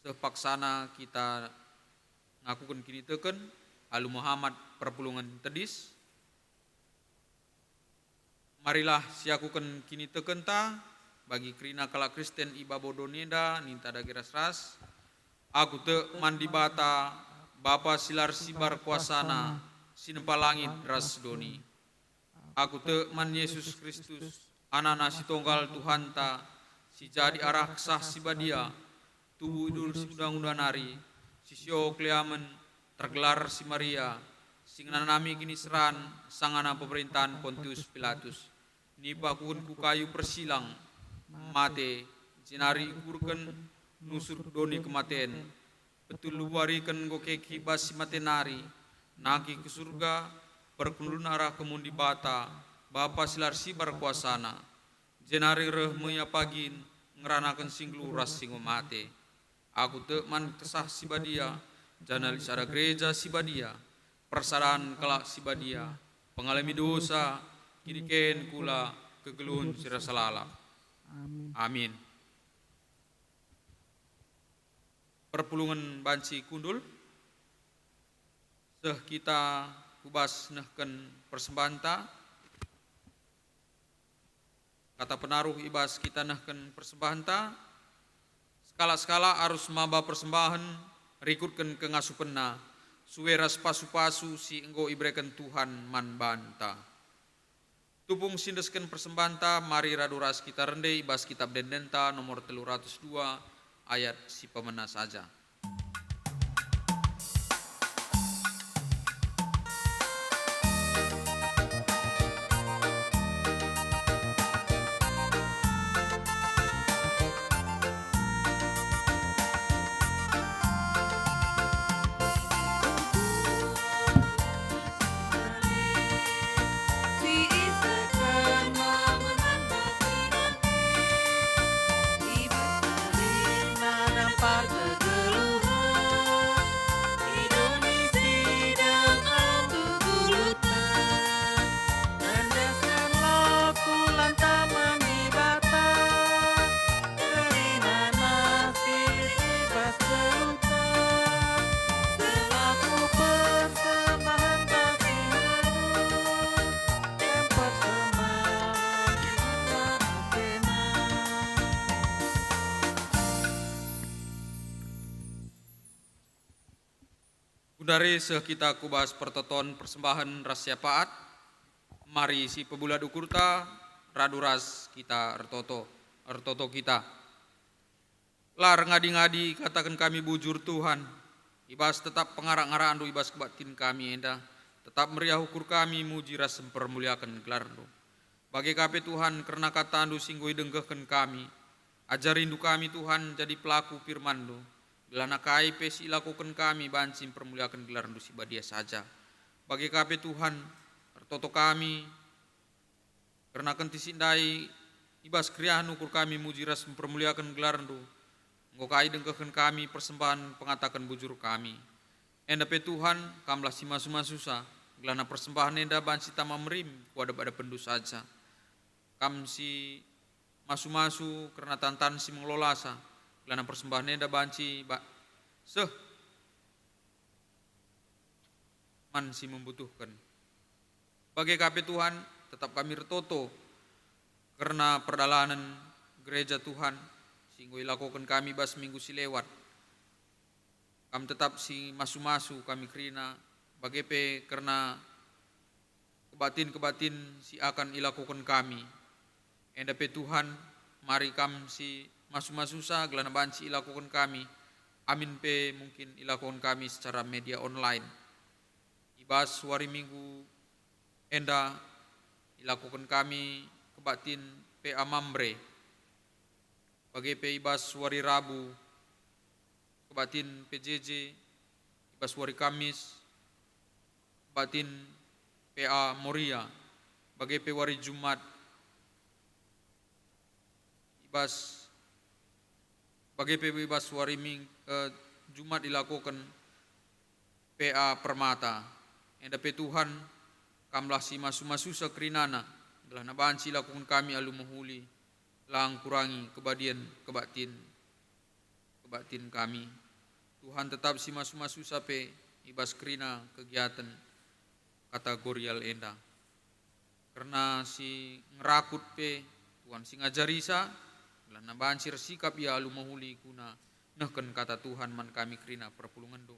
sepaksana kita ngakukan kini teken Halu Muhammad perpulungan tedis. Marilah siakukan kini teken ta bagi kerina kala Kristen iba bodoneda ninta dageras ras. Aku te mandi bata Bapa silar sibar kuasana sinempa langit ras doni. Aku te man Yesus Kristus anana si tunggal Tuhan ta si jadi arah kesah si badia tubuh idul si undang-undang nari si sio kliamen tergelar si Maria sing nanami kini seran sangana pemerintahan Pontius Pilatus nipa kun ku kayu persilang mate jinari ikurken nusur doni kematen betul luarikan goke kibas si matenari naki ke surga perkundun arah kemundi bata Bapa silar sibar kuasana jenari reh meya pagin ngeranakan singlu ras singo mate. Aku te man kesah si badia janali sada gereja si badia persaraan kelak si badia pengalami dosa kini ken kula kegeluhun sira salala. Amin. Perpulungan banci kundul seh kita kubas nehken persembahanta kata penaruh ibas kita nahkan persembahanta skala-skala arus maba persembahan rikutkan ke ngasupenna suweras pasu-pasu si enggo ibrekan Tuhan man banta tupung sindeskan persembahanta mari raduras kita rende ibas kitab dendenta nomor 302 ayat si pemena saja. Dari kita kubahas pertoton persembahan ras syafaat, mari si pebula dukurta raduras kita ertoto kita. Lar ngadi-ngadi katakan kami bujur Tuhan, ibas tetap pengarang-arang andu ibas kebatin kami enda, tetap meriah ukur kami muji ras mempermuliakan gelar do. Bagi kape Tuhan karena kata andu singgoi denggahkan kami, ajarindu kami Tuhan jadi pelaku firman do. Gelana kai pesi lakukan kami bansim permuliakan gelar dusi badia saja. Bagi kape Tuhan, ertoto kami, karena kenti sindai ibas kriahan ukur kami mujiras mempermuliakan gelar du. Engkau kai dengkakan kami persembahan pengatakan bujur kami. Enda pe Tuhan, kamlah si masu-masusa, gelana persembahan enda bansi tama merim, kuada pada pendu saja. Kam si masu-masu karena tantan si mengelolasa. Gelana persembahan enda banci man si membutuhkan. Bagi kape Tuhan tetap kami retoto karena perdalanan gereja Tuhan sehingga ilakukan kami bas minggu si lewat. Kami tetap si masu-masu kami kerina bagi pe karena kebatin-kebatin si akan ilakukan kami. Enda pe Tuhan mari kami si masu-masusa gelana banci ilakukan kami. Amin pe mungkin ilakukan kami secara media online. Ibas hari minggu enda ilakukan kami kebatin pe amambre. Bagi pe ibas hari Rabu kebatin PJJ. Ibas hari Kamis kebatin PA Moria. Bagi pe hari Jumat ibas bagi bebas hari Jumat dilakukan PA Permata. Enda pe Tuhan kamlah si masu-masu sakrinana, gelah nabansi lakun kami alu mahuli, lang kurangi kebatin kami. Tuhan tetap si masu-masu sape ibas krina kegiatan kategorial enda. Karena si ngerakut pe Tuhan si ngajarisa, gelah nabansi sikap ya alu mahuli kuna nehken kata Tuhan man kami krina perpulungan do.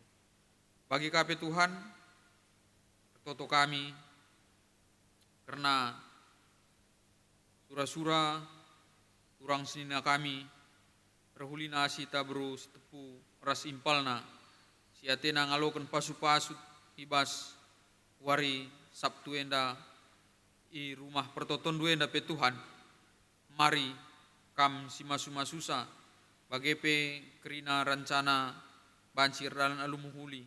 Bagi kape Tuhan, toto kami, karena sura-sura turang sinina kami, rahulina asita bro setepu ras impalna, si atena ngalokan pasu-pasut ibas wari Sabtu enda i rumah pertoton dua enda pe Tuhan, mari kam si masu-masusa, bagepe kerina rancana bancir dalan alumuhuli,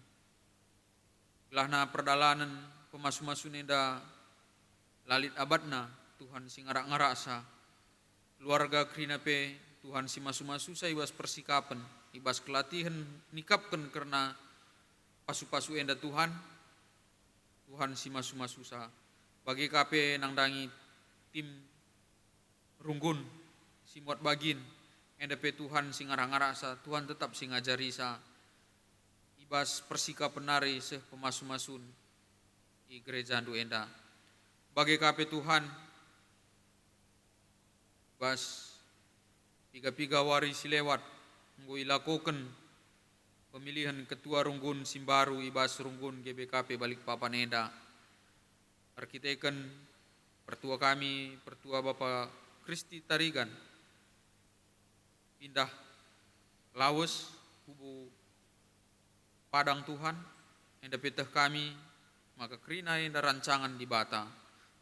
gelahna perdalanan pemasu-masu nenda lalit abadna Tuhan si ngarak-ngarak sa keluarga krina pe Tuhan si masu-masu sa ibas persikapan ibas kelatihan nikapkan karena pasu-pasu enda Tuhan si masu-masu sa bagi kape nang dangi tim runggun si muat bagin enda pe Tuhan si ngarak-ngarak sa Tuhan tetap si ngajari sa ibas persikapan nari seh pemasu-masun i gereja andu enda. Bagi kape Tuhan, bas piga-piga wari silewat, ngui lakukan pemilihan ketua runggun Simbaru ibas runggun GBKP Balikpapan enda. Arkiteken pertua kami, pertua Bapak Kristi Tarigan, pindah Laos, kubu Padang Tuhan, enda petah kami, maka krina enda rancangan di Bata.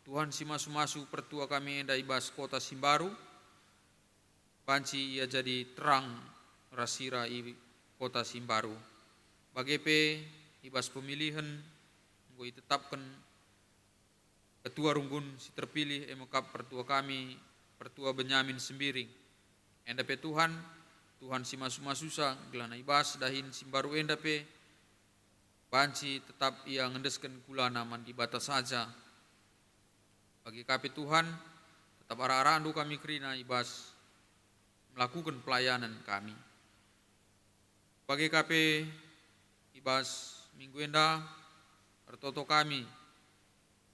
Tuhan si masu-masu pertua kami enda ibas kota Simbaru, banci ia jadi terang rasira i kota Simbaru. Bagepe ibas pemilihan, ngoi tetapkan ketua runggun si terpilih emokap pertua kami, pertua Benyamin Sembiring. Enda pe Tuhan si masu-masu sa gelana ibas dahin Simbaru enda pe, banci tetap ia ngendeskan kula naman di batas saja. Bagi kape Tuhan, tetap arah-arah andu kami krina ibas melakukan pelayanan kami. Bagi kape ibas minggu enda, ertoto kami,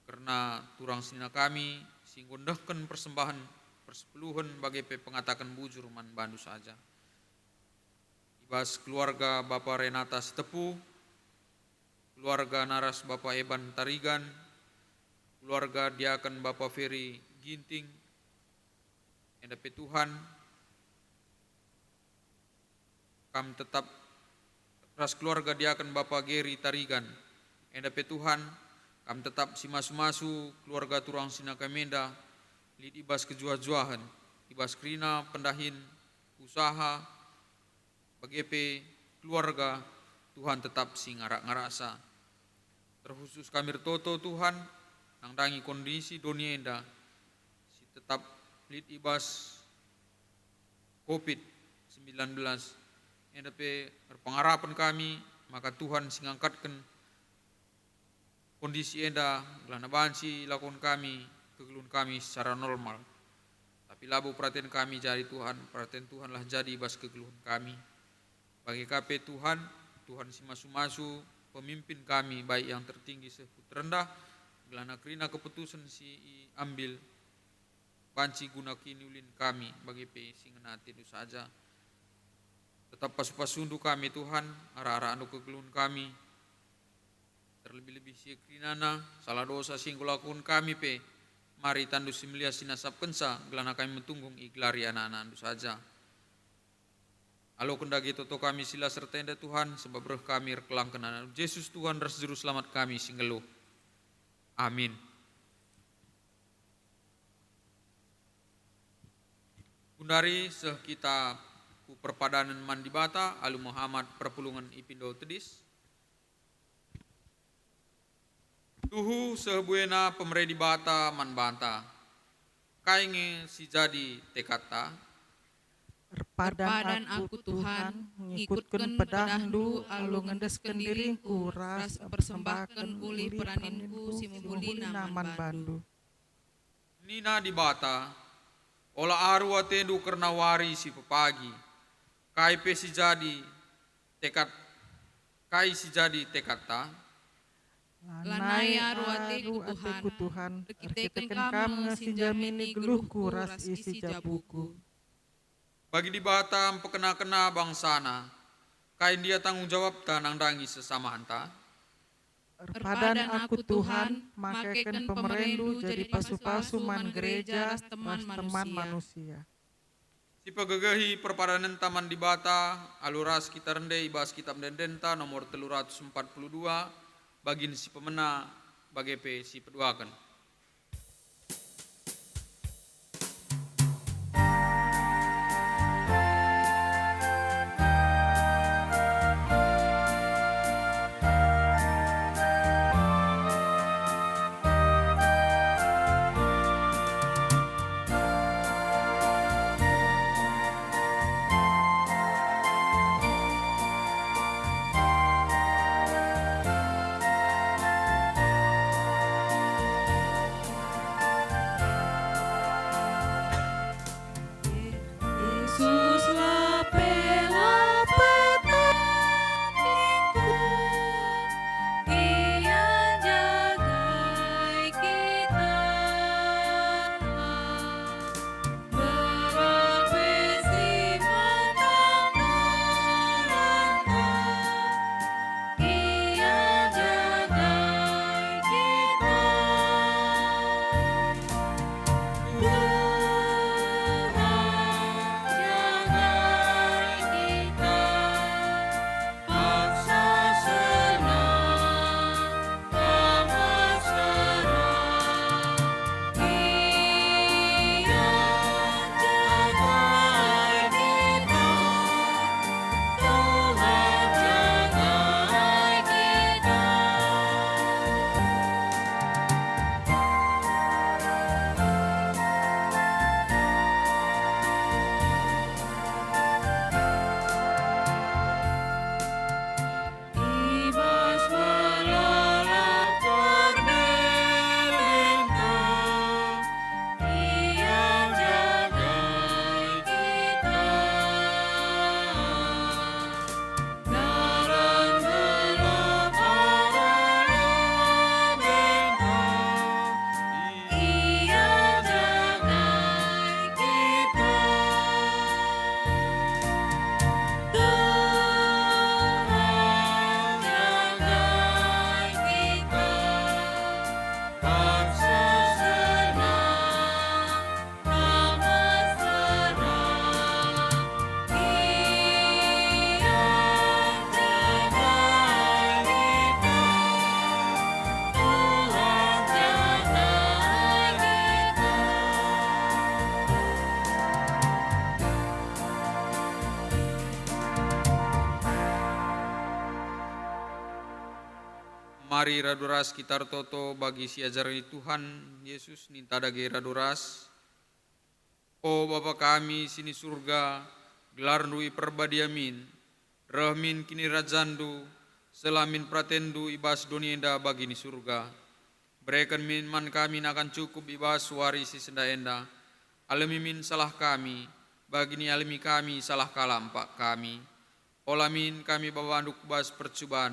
karena turang sina kami, singgundahkan persembahan persepuluhan bagi pe pengatakan bujur man bandu saja. Ibas keluarga Bapak Renata Setepu, keluarga Naras Bapak Eban Tarigan, keluarga Diakan Bapak Ferry Ginting, enda pe Tuhan, kam tetap ras keluarga Diakan Bapak Geri Tarigan, enda pe Tuhan, kam tetap si masu-masu keluarga turang sina kamenda, lid ibas kejuah-juahan, ibas krina pendahin usaha, bagepe keluarga Tuhan tetap si ngarak-ngarasa. Terkhusus kami toto Tuhan, nang dangi kondisi dunia enda, si tetap lid ibas COVID-19, enda pe pengharapan kami, maka Tuhan si ngangkatkan kondisi enda, gelana bansi lakon kami, kegelun kami secara normal. Tapi labu perhatian kami jadi Tuhan, perhatian Tuhanlah jadi ibas kegeluhan kami. Bagi kape Tuhan si masu-masu pemimpin kami baik yang tertinggi seput rendah, gelana krina keputusan si ambil banci guna kini ulin kami bagi pe singenati itu saja. Tetap pasu-pasundu kami Tuhan, arah-arah anu kegeluhan kami. Terlebih-lebih si krinana salah dosa sing kulakun kami pe, mari tandu simlia sinasap kensa, gelana kami mentunggung iglari anak-anak andu saja. Alo kendagi toto kami sila serta enda Tuhan, sebab roh kami rekelang kenanan Yesus Tuhan ras juru selamat kami singgelu. Amin. Gundari seh kita ku perpadanan mandi bata, alu Muhammad perpulungan ipindo tedis. Tuhu sebuena pemeredi bata man banta, kainge si jadi tekata, Padan aku Tuhan, ngikutkan pedahdu, alu ngendesken diringku, ras persembahkan uli peraninku, si membuli naman bandu. Nina di bata, ola aru atendu karena wari si pepagi, kai pe si jadi tekad, kai si jadi tekad ta, Lanai aru ateku Tuhan, arkiteken kam sinjamini geluhku, ras isi jabuku. bagi di bata pekena-kena bangsana, kain dia tanggung jawab ta nang dangi sesama hanta, Padan aku Tuhan, makeken pemerendu jadi pasu-pasu man gereja, ras teman manusia. si pegegehi perpadanan taman di bata, aluras kita rende ibas kitab dendenta nomor 342, bagin si pemena, bagepe si peduakan. Yesus lapela petaniku, Ia jagai kita. Berabesi menang neraka, Ia jagai kita. Ibas melalap terbelenggu, Ia jagai kita. Jalan gelap arah bengkok, Ia jagai kita. Mari raduras kita toto bagi si ajaran Tuhan Yesus ninta dage raduras. O Bapa kami sini surga, gelar nui perbadiamin, rahmin kini rajandu, selamin pratendu ibas donienda bagi ni surga. Berikan min man kami akan cukup ibas wari si senda enda, alami min salah kami, bagi ni alami kami salah kalampak kami. Olamin kami babanduk bas percubaan,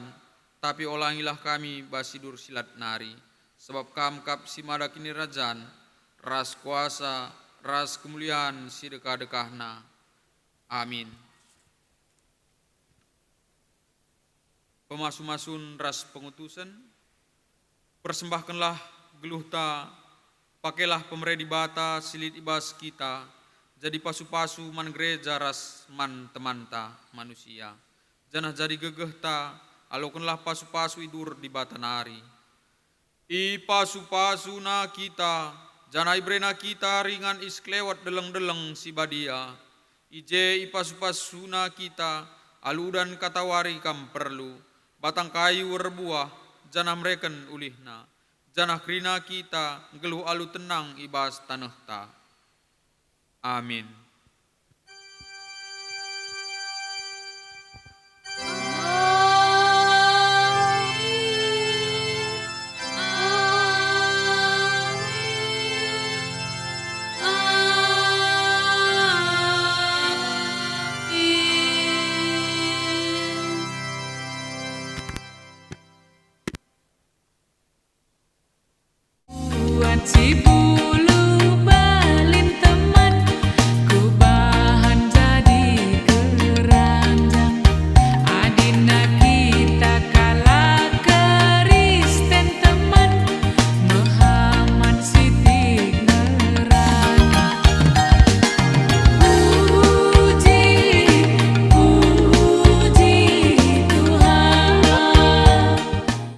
tapi olangilah kami basidur silat nari, sebab kamkap si mada kini rajan, ras kuasa, ras kemuliaan si dekah-dekahna. Amin. Pemasu-masun ras pengutusan, persembahkanlah geluhta, pakailah pemeredi bata silit ibas kita, jadi pasu-pasu man gereja ras man temanta manusia. Janah jadi gegehta, alokanlah pasu-pasu idur di batanari. I pasu-pasu na kita, janai brena kita ringan isklewat deleng-deleng si badia. Ije i pasu-pasu na kita, aludan katawari kam perlu. Batang kayu berbuah, janah mereken ulihna. Janah krina kita, geluh alu tenang ibas tanah ta. Amin.